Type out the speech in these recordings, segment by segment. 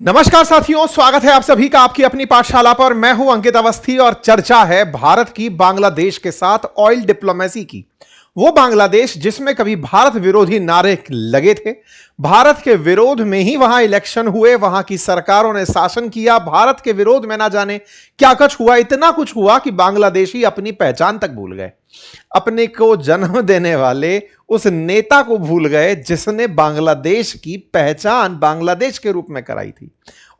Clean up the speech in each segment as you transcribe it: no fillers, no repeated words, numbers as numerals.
नमस्कार साथियों, स्वागत है आप सभी का आपकी अपनी पाठशाला पर। मैं हूं अंकित अवस्थी और चर्चा है भारत की बांग्लादेश के साथ ऑयल डिप्लोमेसी की। वो बांग्लादेश जिसमें कभी भारत विरोधी नारे लगे थे, भारत के विरोध में ही वहां इलेक्शन हुए, वहां की सरकारों ने शासन किया, भारत के विरोध में ना जाने क्या कुछ हुआ। इतना कुछ हुआ कि बांग्लादेशी अपनी पहचान तक भूल गए, अपने को जन्म देने वाले उस नेता को भूल गए जिसने बांग्लादेश की पहचान बांग्लादेश के रूप में कराई थी।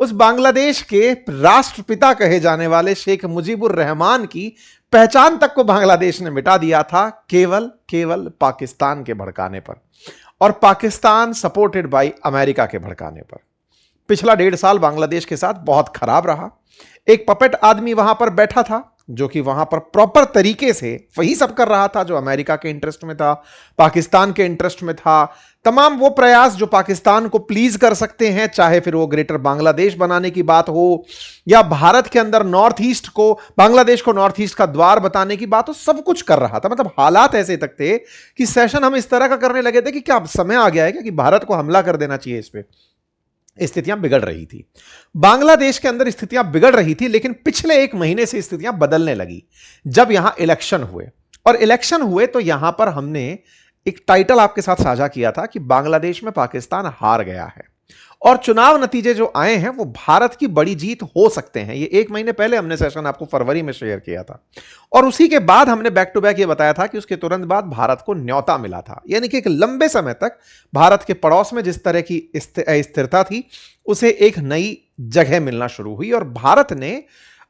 उस बांग्लादेश के राष्ट्रपिता कहे जाने वाले शेख मुजीबुर रहमान की पहचान तक को बांग्लादेश ने मिटा दिया था, केवल केवल पाकिस्तान के भड़काने पर, और पाकिस्तान सपोर्टेड बाय अमेरिका के भड़काने पर। पिछला 1.5 साल बांग्लादेश के साथ बहुत खराब रहा। एक पपेट आदमी वहां पर बैठा था जो कि वहां पर प्रॉपर तरीके से वही सब कर रहा था जो अमेरिका के इंटरेस्ट में था, पाकिस्तान के इंटरेस्ट में था। तमाम वो प्रयास जो पाकिस्तान को प्लीज कर सकते हैं, चाहे फिर वो ग्रेटर बांग्लादेश बनाने की बात हो या भारत के अंदर नॉर्थ ईस्ट को, बांग्लादेश को नॉर्थ ईस्ट का द्वार बताने की बात हो, सब कुछ कर रहा था। मतलब हालात ऐसे तक थे कि सेशन हम इस तरह का करने लगे थे कि क्या समय आ गया है कि भारत को हमला कर देना चाहिए। इस पे स्थितियां बिगड़ रही थी, बांग्लादेश के अंदर स्थितियां बिगड़ रही थी। लेकिन पिछले 1 महीने से स्थितियां बदलने लगी जब यहां इलेक्शन हुए। और इलेक्शन हुए तो यहां पर हमने एक टाइटल आपके साथ साझा किया था कि बांग्लादेश में पाकिस्तान हार गया है और चुनाव नतीजे जो आए हैं वो भारत की बड़ी जीत हो सकते हैं। ये 1 महीने पहले हमने सेशन आपको फरवरी में शेयर किया था और उसी के बाद हमने बैक टू बैक ये बताया था कि उसके तुरंत बाद भारत को न्योता मिला था। यानी कि एक लंबे समय तक भारत के पड़ोस में जिस तरह की स्थिरता थी उसे एक नई जगह मिलना शुरू हुई और भारत ने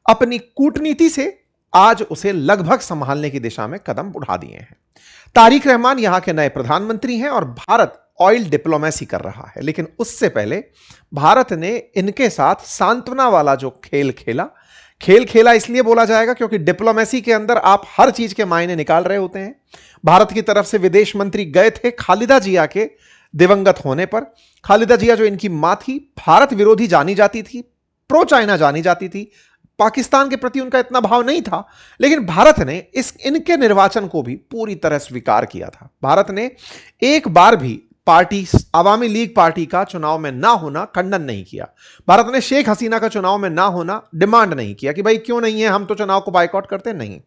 अपनी कूटनीति से आज उसे लगभग संभालने की दिशा में कदम उठा दिए हैं। तारिक रहमान यहां के नए प्रधानमंत्री हैं और भारत ऑयल डिप्लोमेसी कर रहा है। लेकिन उससे पहले भारत ने इनके साथ सांत्वना वाला जो खेल खेला इसलिए बोला जाएगा क्योंकि डिप्लोमेसी के अंदर आप हर चीज के मायने निकाल रहे होते हैं। भारत की तरफ से विदेश मंत्री गए थे खालिदा जिया के दिवंगत होने पर। खालिदा जिया जो इनकी मां थी, भारत विरोधी जानी जाती थी, प्रो चाइना जानी जाती थी, पाकिस्तान के प्रति उनका इतना भाव नहीं था। लेकिन भारत ने इनके निर्वाचन को भी पूरी तरह स्वीकार किया था। भारत ने एक बार भी पार्टी अवामी लीग पार्टी का चुनाव में ना होना खंडन नहीं किया। भारत ने शेख हसीना का चुनाव में ना होना डिमांड नहीं किया कि भाई क्यों नहीं है, हम तो चुनाव को बाइकआउट करते नहीं।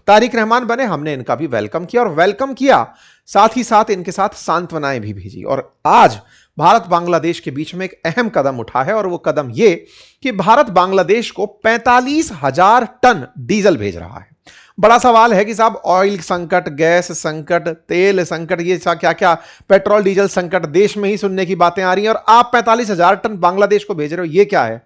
तारिक रहमान बने, हमने इनका भी वेलकम किया और वेलकम किया साथ ही साथ इनके साथ सांत्वनाएं भी भेजी। और आज भारत बांग्लादेश के बीच में एक अहम कदम उठा है और वो कदम ये कि भारत बांग्लादेश को 45,000 टन डीजल भेज रहा है। बड़ा सवाल है कि साहब ऑयल संकट, गैस संकट, तेल संकट, ये क्या क्या पेट्रोल डीजल संकट, देश में ही सुनने की बातें आ रही हैं और आप 45,000 टन बांग्लादेश को भेज रहे हो, ये क्या है?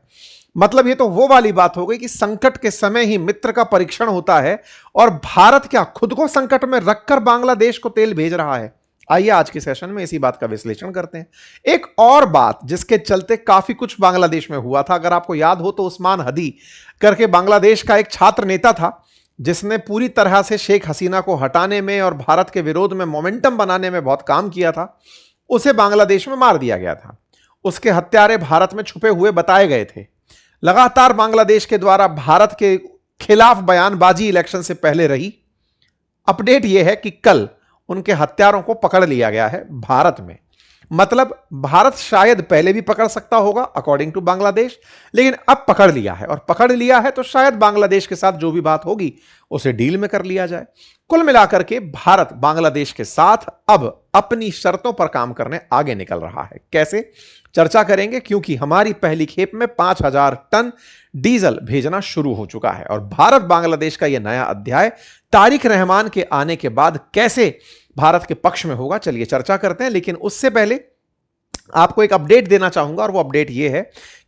मतलब ये तो वो वाली बात हो गई कि संकट के समय ही मित्र का परीक्षण होता है और भारत क्या खुद को संकट में रखकर बांग्लादेश को तेल भेज रहा है? आइए आज के सेशन में इसी बात का विश्लेषण करते हैं। एक और बात जिसके चलते काफी कुछ बांग्लादेश में हुआ था, अगर आपको याद हो तो उस्मान हदी करके बांग्लादेश का एक छात्र नेता था जिसने पूरी तरह से शेख हसीना को हटाने में और भारत के विरोध में मोमेंटम बनाने में बहुत काम किया था। उसे बांग्लादेश में मार दिया गया था। उसके हत्यारे भारत में छुपे हुए बताए गए थे। लगातार बांग्लादेश के द्वारा भारत के खिलाफ बयानबाजी इलेक्शन से पहले रही। अपडेट यह है कि कल उनके हत्यारों को पकड़ लिया गया है भारत में। मतलब भारत शायद पहले भी पकड़ सकता होगा अकॉर्डिंग टू बांग्लादेश, लेकिन अब पकड़ लिया है और पकड़ लिया है तो शायद बांग्लादेश के साथ जो भी बात होगी उसे डील में कर लिया जाए। कुल मिलाकर के भारत बांग्लादेश के साथ अब अपनी शर्तों पर काम करने आगे निकल रहा है। कैसे, चर्चा करेंगे, क्योंकि हमारी पहली खेप में 5,000 टन डीजल भेजना शुरू हो चुका है और भारत बांग्लादेश का यह नया अध्याय तारिक रहमान के आने के बाद कैसे भारत के पक्ष में होगा, चलिए चर्चा करते हैं। लेकिन उससे पहले आपको एक अपडेट देना चाहूंगा और वो अपडेट ये है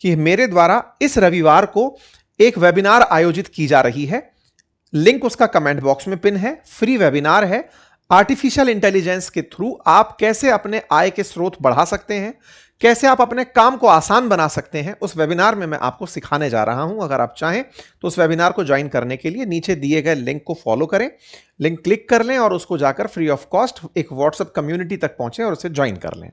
कि मेरे द्वारा इस रविवार को एक वेबिनार आयोजित की जा रही है। लिंक उसका कमेंट बॉक्स में पिन है। फ्री वेबिनार है। आर्टिफिशियल इंटेलिजेंस के थ्रू आप कैसे अपने आय के स्रोत बढ़ा सकते हैं, कैसे आप अपने काम को आसान बना सकते हैं, उस वेबिनार में मैं आपको सिखाने जा रहा हूं। अगर आप चाहें तो उस वेबिनार को ज्वाइन करने के लिए नीचे दिए गए लिंक को फॉलो करें, लिंक क्लिक कर लें और उसको जाकर फ्री ऑफ कॉस्ट एक व्हाट्सएप कम्युनिटी तक पहुंचे और उसे ज्वाइन कर लें।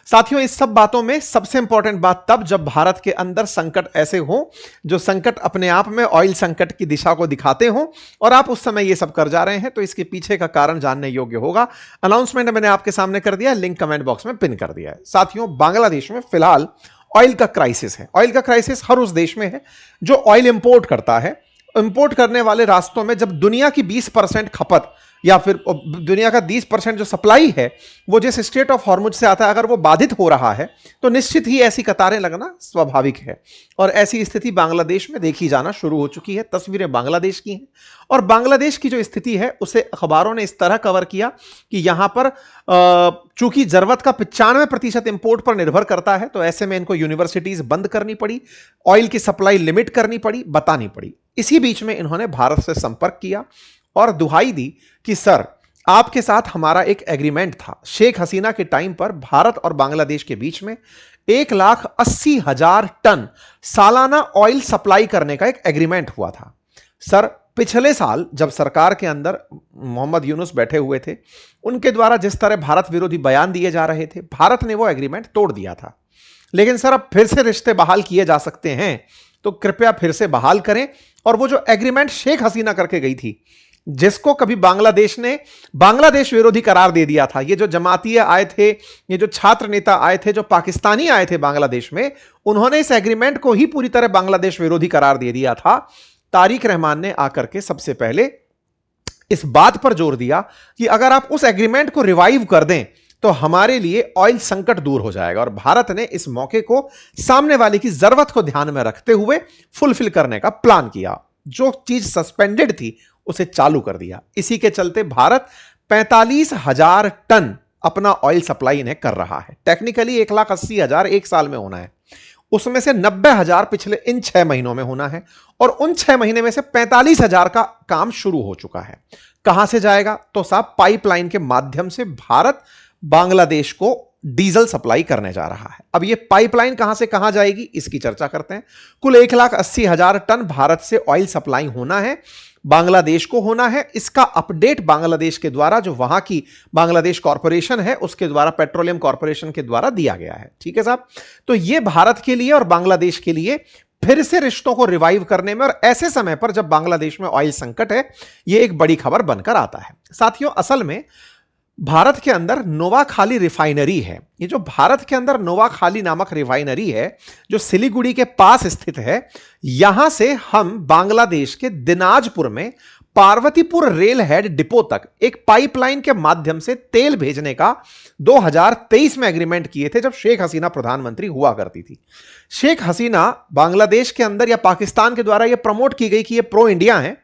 साथियों, इस सब बातों में सबसे इंपॉर्टेंट बात तब जब भारत के अंदर संकट ऐसे हो जो संकट अपने आप में ऑयल संकट की दिशा को दिखाते हो और आप उस समय ये सब कर जा रहे हैं, तो इसके पीछे का कारण जानने योग्य होगा। अनाउंसमेंट मैंने आपके सामने कर दिया, लिंक कमेंट बॉक्स में पिन कर दिया है। साथियों, बांग्लादेश में फिलहाल ऑयल का क्राइसिस है। ऑयल का क्राइसिस हर उस देश में है जो ऑयल इंपोर्ट करता है। इंपोर्ट करने वाले रास्तों में जब दुनिया की 20% खपत या फिर दुनिया का 20% जो सप्लाई है वो जिस स्ट्रेट ऑफ हॉर्मुज से आता है, अगर वो बाधित हो रहा है तो निश्चित ही ऐसी कतारें लगना स्वाभाविक है। और ऐसी स्थिति बांग्लादेश में देखी जाना शुरू हो चुकी है। तस्वीरें बांग्लादेश की हैं और बांग्लादेश की जो स्थिति है उसे अखबारों ने इस तरह कवर किया कि यहां पर चूंकि जरूरत का 95% इंपोर्ट पर निर्भर करता है, तो ऐसे में इनको यूनिवर्सिटीज बंद करनी पड़ी, ऑयल की सप्लाई लिमिट करनी पड़ी, बतानी पड़ी। इसी बीच में इन्होंने भारत से संपर्क किया और दुहाई दी कि सर, आपके साथ हमारा एक एग्रीमेंट था। शेख हसीना के टाइम पर भारत और बांग्लादेश के बीच में 1,80,000 टन सालाना ऑयल सप्लाई करने का एक एग्रीमेंट हुआ था। सर, पिछले साल जब सरकार के अंदर मोहम्मद यूनुस बैठे हुए थे, उनके द्वारा जिस तरह भारत विरोधी बयान दिए जा रहे थे, भारत ने वो एग्रीमेंट तोड़ दिया था। लेकिन सर, अब फिर से रिश्ते बहाल किए जा सकते हैं, तो कृपया फिर से बहाल करें। और वो जो एग्रीमेंट शेख हसीना करके गई थी, जिसको कभी बांग्लादेश ने बांग्लादेश विरोधी करार दे दिया था, ये जो जमातीय आए थे, ये जो छात्र नेता आए थे, जो पाकिस्तानी आए थे बांग्लादेश में, उन्होंने इस एग्रीमेंट को ही पूरी तरह बांग्लादेश विरोधी करार दे दिया था। तारिक रहमान ने आकर के सबसे पहले इस बात पर जोर दिया कि अगर आप उस एग्रीमेंट को रिवाइव कर दें तो हमारे लिए ऑयल संकट दूर हो जाएगा। और भारत ने इस मौके को सामने वाले की जरूरत को ध्यान में रखते हुए फुलफिल करने का प्लान किया। जो चीज सस्पेंडेड थी उसे चालू कर दिया। इसी के चलते भारत 45,000 टन अपना ऑयल सप्लाई इन्हें कर रहा है। टेक्निकली 1,80,000 एक साल में होना है, उसमें से 90,000 पिछले इन 6 महीनों में होना है और उन 6 महीने में से 45,000 का काम शुरू हो चुका है। कहां से जाएगा? तो साहब, पाइपलाइन के माध्यम से भारत बांग्लादेश को डीजल सप्लाई करने जा रहा है। अब ये पाइपलाइन कहां से कहां जाएगी, इसकी चर्चा करते हैं। कुल 1,80,000 टन भारत से ऑयल सप्लाई होना है, बांग्लादेश को होना है। इसका अपडेट बांग्लादेश के द्वारा, जो वहां की बांग्लादेश कॉरपोरेशन है उसके द्वारा, पेट्रोलियम कॉरपोरेशन के द्वारा दिया गया है। ठीक है साहब, तो यह भारत के लिए और बांग्लादेश के लिए फिर से रिश्तों को रिवाइव करने में, और ऐसे समय पर जब बांग्लादेश में ऑयल संकट है, यह एक बड़ी खबर बनकर आता है। साथियों, असल में भारत के अंदर नोवाखाली रिफाइनरी है। ये जो भारत के अंदर नोवाखाली नामक रिफाइनरी है, जो सिलीगुड़ी के पास स्थित है, यहां से हम बांग्लादेश के दिनाजपुर में पार्वतीपुर रेल हेड डिपो तक एक पाइपलाइन के माध्यम से तेल भेजने का 2023 में एग्रीमेंट किए थे, जब शेख हसीना प्रधानमंत्री हुआ करती थी। शेख हसीना बांग्लादेश के अंदर या पाकिस्तान के द्वारा यह प्रमोट की गई कि ये प्रो इंडिया है,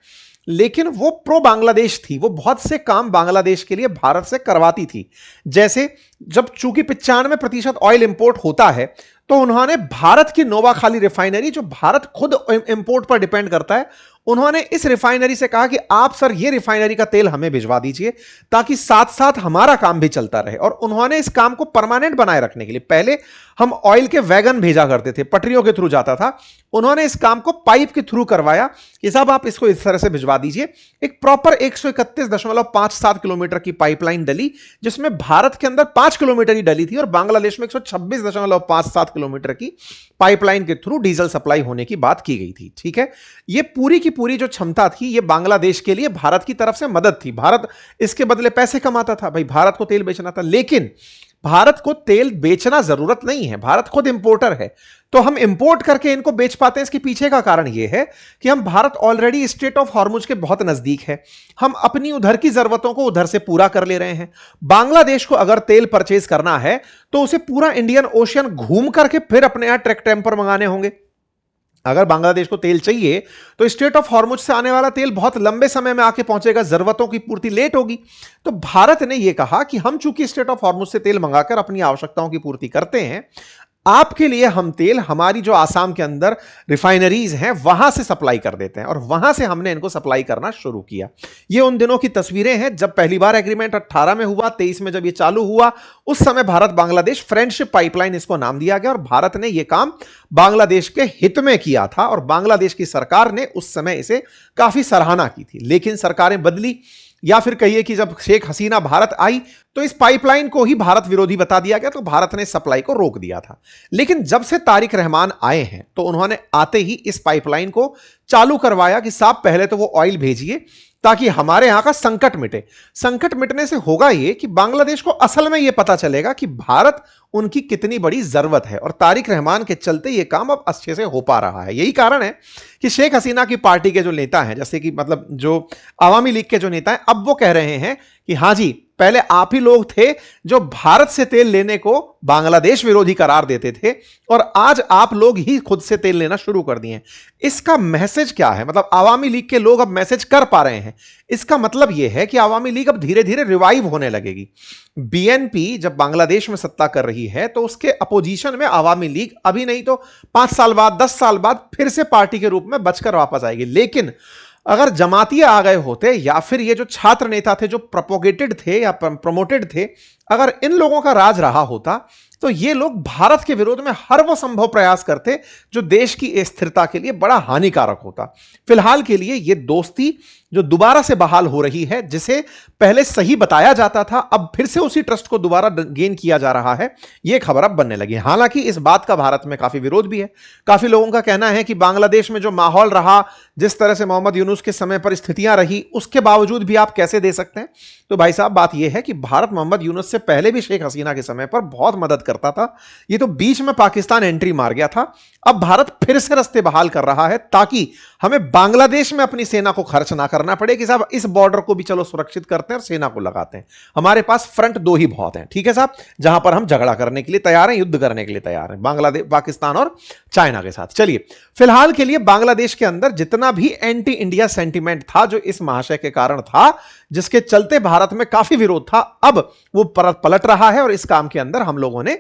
लेकिन वो प्रो बांग्लादेश थी। वो बहुत से काम बांग्लादेश के लिए भारत से करवाती थी। जैसे जब चूंकि 95% ऑयल इंपोर्ट होता है, तो उन्होंने भारत की नोवाखाली रिफाइनरी, जो भारत खुद इंपोर्ट पर डिपेंड करता है, उन्होंने इस रिफाइनरी से कहा कि आप सर ये रिफाइनरी का तेल हमें भिजवा दीजिए, ताकि साथ साथ हमारा काम भी चलता रहे। और उन्होंने इस काम को परमानेंट बनाए रखने के लिए, पहले हम ऑयल के वैगन भेजा करते थे, पटरियों के थ्रू जाता था, उन्होंने इस काम को पाइप के थ्रू करवाया कि साहब आप इसको इस तरह से भिजवा दीजिए। एक प्रॉपर 131.57 किलोमीटर की पाइपलाइन डली, जिसमें भारत के अंदर 5 किलोमीटर ही डली थी और बांग्लादेश में 126.57 किलोमीटर की पाइपलाइन के थ्रू डीजल सप्लाई होने की बात की गई थी। ठीक है, ये पूरी की पूरी जो क्षमता थी, ये बांग्लादेश के लिए भारत की तरफ से मदद थी। भारत इसके बदले पैसे कमाता था, भाई भारत को तेल बेचना था। लेकिन भारत को तेल बेचना जरूरत नहीं है, भारत खुद इंपोर्टर है, तो हम इंपोर्ट करके इनको बेच पाते हैं। इसके पीछे का कारण यह है कि हम Bharat already straight of Hormuz के बहुत नजदीक है, हम अपनी उधर की जरूरतों को उधर से पूरा कर ले रहे हैं। बांग्लादेश को अगर तेल परचेज करना है तो उसे पूरा इंडियन ओशियन घूम करके फिर अपने यहां ट्रक टेम्पर मंगाने होंगे। अगर बांग्लादेश को तेल चाहिए तो स्ट्रेट ऑफ हॉर्मुज से आने वाला तेल बहुत लंबे समय में आके पहुंचेगा, जरूरतों की पूर्ति लेट होगी। तो भारत ने यह कहा कि हम चूंकि स्ट्रेट ऑफ हॉर्मुज से तेल मंगाकर अपनी आवश्यकताओं की पूर्ति करते हैं, आपके लिए हम तेल हमारी जो आसाम के अंदर रिफाइनरीज हैं वहां से सप्लाई कर देते हैं। और वहां से हमने इनको सप्लाई करना शुरू किया। ये उन दिनों की तस्वीरें हैं जब पहली बार एग्रीमेंट 18 में हुआ, 23 में जब ये चालू हुआ, उस समय भारत बांग्लादेश फ्रेंडशिप पाइपलाइन इसको नाम दिया गया। और भारत ने यह काम बांग्लादेश के हित में किया था और बांग्लादेश की सरकार ने उस समय इसे काफी सराहना की थी। लेकिन सरकारें बदली, या फिर कहिए कि जब शेख हसीना भारत आई तो इस पाइपलाइन को ही भारत विरोधी बता दिया गया, तो भारत ने सप्लाई को रोक दिया था। लेकिन जब से तारिक रहमान आए हैं तो उन्होंने आते ही इस पाइपलाइन को चालू करवाया कि साहब पहले तो वो ऑयल भेजिए, ताकि हमारे यहां का संकट मिटे। संकट मिटने से होगा यह कि बांग्लादेश को असल में यह पता चलेगा कि भारत उनकी कितनी बड़ी जरूरत है, और तारिक रहमान के चलते यह काम अब अच्छे से हो पा रहा है। यही कारण है कि शेख हसीना की पार्टी के जो नेता हैं, जैसे कि मतलब जो आवामी लीग के जो नेता हैं, अब वो कह रहे हैं कि हां जी, पहले आप ही लोग थे जो भारत से तेल लेने को बांग्लादेश विरोधी करार देते थे, और आज आप लोग ही खुद से तेल लेना शुरू कर दिए। इसका मैसेज क्या है? मतलब आवामी लीग के लोग अब मैसेज कर पा रहे हैं। इसका मतलब यह है कि आवामी लीग अब धीरे धीरे रिवाइव होने लगेगी। बीएनपी जब बांग्लादेश में सत्ता कर रही है तो उसके अपोजिशन में आवामी लीग अभी नहीं तो 5 साल बाद, 10 साल बाद फिर से पार्टी के रूप में बचकर वापस आएगी। लेकिन अगर जमातिये आ गए होते, या फिर ये जो छात्र नेता थे जो प्रोपोगेटेड थे या प्रमोटेड थे, अगर इन लोगों का राज रहा होता तो ये लोग भारत के विरोध में हर वो संभव प्रयास करते जो देश की स्थिरता के लिए बड़ा हानिकारक होता। फिलहाल के लिए ये दोस्ती जो दोबारा से बहाल हो रही है, जिसे पहले सही बताया जाता था, अब फिर से उसी ट्रस्ट को दोबारा गेन किया जा रहा है, यह खबर अब बनने लगी। हालांकि इस बात का भारत में काफी विरोध भी है। काफी लोगों का कहना है कि बांग्लादेश में जो माहौल रहा, जिस तरह से मोहम्मद यूनुस के समय पर स्थितियां रही, उसके बावजूद भी आप कैसे दे सकते हैं? तो भाई साहब, बात यह है कि भारत मोहम्मद यूनुस से पहले भी शेख हसीना के समय पर बहुत मदद करता था। ये तो बीच में पाकिस्तान एंट्री मार गया था। अब भारत फिर से रास्ते बहाल कर रहा है ताकि हमें बांग्लादेश में अपनी सेना को खर्च ना करना पड़े कि साहब इस बॉर्डर को भी चलो सुरक्षित करते हैं और सेना को लगाते हैं। हमारे पास फ्रंट 2 ही बहुत हैं, ठीक है साहब, जहां पर हम झगड़ा करने के लिए तैयार हैं, युद्ध करने के लिए तैयार हैं, बांग्लादेश, पाकिस्तान और चाइना के साथ। चलिए, फिलहाल के लिए बांग्लादेश के अंदर जितना भी एंटी इंडिया सेंटीमेंट था, जो इस महाशय के कारण था, जिसके चलते भारत में काफी विरोध था, अब वो पलट रहा है। और इस काम के अंदर हम लोगों ने,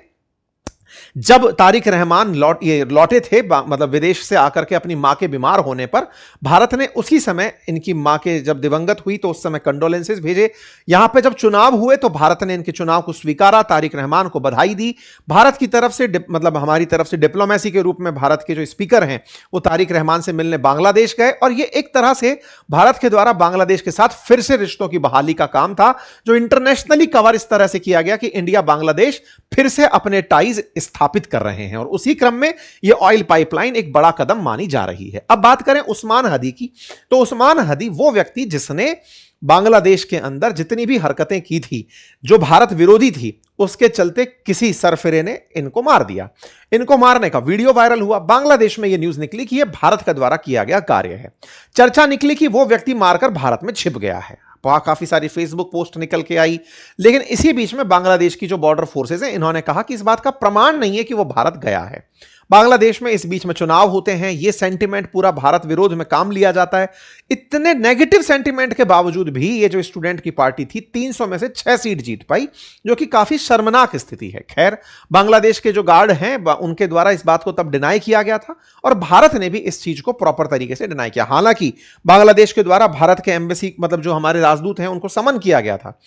जब तारिक रहमान लौटे थे मतलब विदेश से आकर के अपनी मां के बीमार होने पर, भारत ने उसी समय इनकी मां के जब दिवंगत हुई तो उस समय कंडोलेंसेस भेजे। यहां पे जब चुनाव हुए तो भारत ने इनके चुनाव को स्वीकारा, तारिक रहमान को बधाई दी। भारत की तरफ से मतलब हमारी तरफ से डिप्लोमेसी के रूप में भारत के जो स्पीकर हैं वो तारिक रहमान से मिलने बांग्लादेश गए, और ये एक तरह से भारत के द्वारा बांग्लादेश के साथ फिर से रिश्तों की बहाली का काम था, जो इंटरनेशनली कवर इस तरह से किया गया कि इंडिया बांग्लादेश फिर से अपने टाइज स्थापित कर रहे हैं। और उसी क्रम में यह ऑयल पाइपलाइन एक बड़ा कदम मानी जा रही है। अब बात करें उस्मान हदी की, तो उस्मान हदी वो व्यक्ति जिसने बांग्लादेश के अंदर जितनी भी हरकतें की थी जो भारत विरोधी थी, उसके चलते किसी सरफिरे ने इनको मार दिया। इनको मारने का वीडियो वायरल हुआ। बांग्लादेश में यह न्यूज निकली कि यह भारत के द्वारा किया गया कार्य है। चर्चा निकली कि वो व्यक्ति मारकर भारत में छिप गया है। काफी सारी फेसबुक पोस्ट निकल के आई। लेकिन इसी बीच में बांग्लादेश की जो बॉर्डर फोर्सेस हैं, इन्होंने कहा कि इस बात का प्रमाण नहीं है कि वो भारत गया है। बांग्लादेश में इस बीच में चुनाव होते हैं, ये सेंटीमेंट पूरा भारत विरोध में काम लिया जाता है। इतने नेगेटिव सेंटीमेंट के बावजूद भी ये जो स्टूडेंट की पार्टी थी 300 में से 6 सीट जीत पाई, जो कि काफी शर्मनाक स्थिति है। खैर, बांग्लादेश के जो गार्ड हैं उनके द्वारा इस बात को तब डिनाई किया गया था, और भारत ने भी इस चीज को प्रॉपर तरीके से डिनाई किया। हालांकि बांग्लादेश के द्वारा भारत के एम्बेसी मतलब जो हमारे राजदूत हैं उनको समन किया गया था।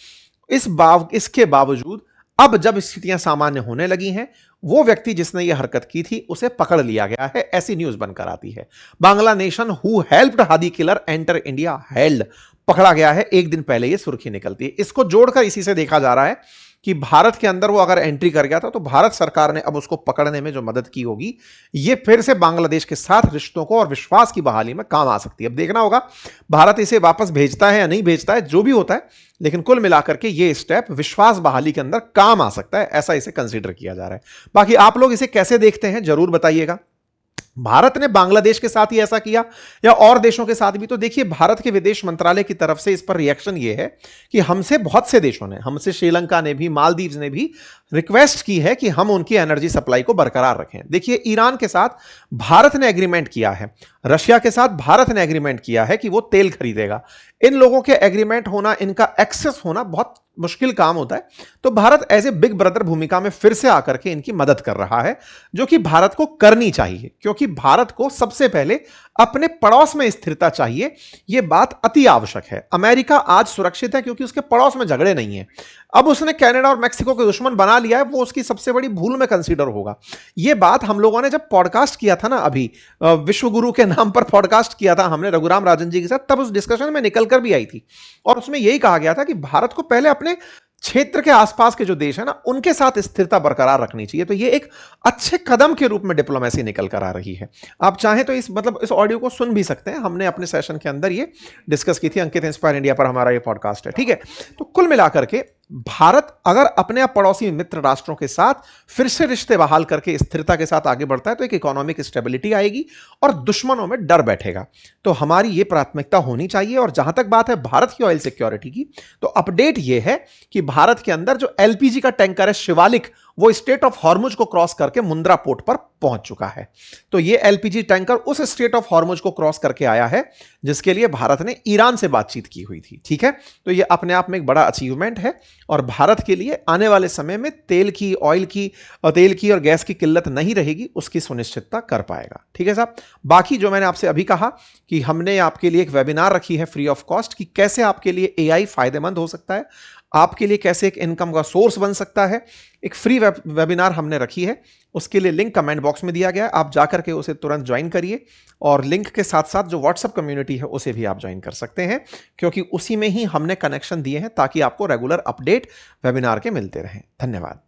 इसके बावजूद अब जब स्थितियां सामान्य होने लगी हैं, वो व्यक्ति जिसने यह हरकत की थी उसे पकड़ लिया गया है, ऐसी न्यूज बनकर आती है। Bangla nation who helped Hadi killer enter India held, पकड़ा गया है। एक दिन पहले यह सुर्खी निकलती है। इसको जोड़कर इसी से देखा जा रहा है कि भारत के अंदर वो अगर एंट्री कर गया था तो भारत सरकार ने अब उसको पकड़ने में जो मदद की होगी, ये फिर से बांग्लादेश के साथ रिश्तों को और विश्वास की बहाली में काम आ सकती है। अब देखना होगा भारत इसे वापस भेजता है या नहीं भेजता है, जो भी होता है, लेकिन कुल मिलाकर के ये स्टेप विश्वास बहाली के अंदर काम आ सकता है, ऐसा इसे कंसीडर किया जा रहा है। बाकी आप लोग इसे कैसे देखते हैं जरूर बताइएगा। भारत ने बांग्लादेश के साथ ही ऐसा किया या और देशों के साथ भी? तो देखिए, भारत के विदेश मंत्रालय की तरफ से इस पर रिएक्शन यह है कि हमसे बहुत से देशों ने, हमसे श्रीलंका ने भी, मालदीव्स ने भी रिक्वेस्ट की है कि हम उनकी एनर्जी सप्लाई को बरकरार रखें। देखिए, ईरान के साथ भारत ने एग्रीमेंट किया है, रशिया के साथ भारत ने एग्रीमेंट किया है कि वो तेल खरीदेगा। इन लोगों के एग्रीमेंट होना, इनका एक्सेस होना बहुत मुश्किल काम होता है। तो Bharat as a big brother भूमिका में फिर से आकर के इनकी मदद कर रहा है, जो कि भारत को करनी चाहिए, क्योंकि भारत को सबसे पहले अपने पड़ोस में स्थिरता चाहिए। यह बात अति आवश्यक है। अमेरिका आज सुरक्षित है क्योंकि उसके पड़ोस में झगड़े नहीं है। अब उसने कनाडा और मेक्सिको के दुश्मन बना लिया है, वो उसकी सबसे बड़ी भूल में कंसीडर होगा। यह बात हम लोगों ने जब पॉडकास्ट किया था ना, अभी विश्व गुरु के नाम पर पॉडकास्ट किया था हमने रघुराम राजन जी के साथ, तब उस डिस्कशन में निकल कर भी आई थी, और उसमें यही कहा गया था कि भारत को पहले अपने क्षेत्र के आसपास के जो देश है ना, उनके साथ स्थिरता बरकरार रखनी चाहिए। तो ये एक अच्छे कदम के रूप में डिप्लोमेसी निकल कर आ रही है। आप चाहें तो इस ऑडियो को सुन भी सकते हैं, हमने अपने सेशन के अंदर ये डिस्कस की थी। अंकित इंस्पायर इंडिया पर हमारा ये पॉडकास्ट है, ठीक है। तो कुल मिलाकर के भारत अगर अपने आप पड़ोसी मित्र राष्ट्रों के साथ फिर से रिश्ते बहाल करके स्थिरता के साथ आगे बढ़ता है तो एक इकोनॉमिक स्टेबिलिटी आएगी और दुश्मनों में डर बैठेगा। तो हमारी ये प्राथमिकता होनी चाहिए। और जहां तक बात है भारत की ऑयल सिक्योरिटी की, तो अपडेट ये है कि भारत के अंदर जो एलपीजी का टैंकर है शिवालिक, वो स्टेट ऑफ हॉर्मुज को क्रॉस करके मुंद्रा पोर्ट पर पहुंच चुका है। तो ये एलपीजी टैंकर उस स्टेट ऑफ हॉर्मुज को क्रॉस करके आया है जिसके लिए भारत ने ईरान से बातचीत की हुई थी, ठीक है। तो ये अपने आप में एक बड़ा अचीवमेंट है और भारत के लिए आने वाले समय में तेल की और गैस की किल्लत नहीं रहेगी, उसकी सुनिश्चितता कर पाएगा, ठीक है साहब। बाकी जो मैंने आपसे अभी कहा कि हमने आपके लिए एक वेबिनार रखी है फ्री ऑफ कॉस्ट कि कैसे आपके लिए एआई फायदेमंद हो सकता है, आपके लिए कैसे एक इनकम का सोर्स बन सकता है, एक फ्री वेबिनार हमने रखी है। उसके लिए लिंक कमेंट बॉक्स में दिया गया है, आप जाकर के उसे तुरंत ज्वाइन करिए। और लिंक के साथ साथ जो व्हाट्सएप कम्युनिटी है उसे भी आप ज्वाइन कर सकते हैं, क्योंकि उसी में ही हमने कनेक्शन दिए हैं ताकि आपको रेगुलर अपडेट वेबिनार के मिलते रहें। धन्यवाद।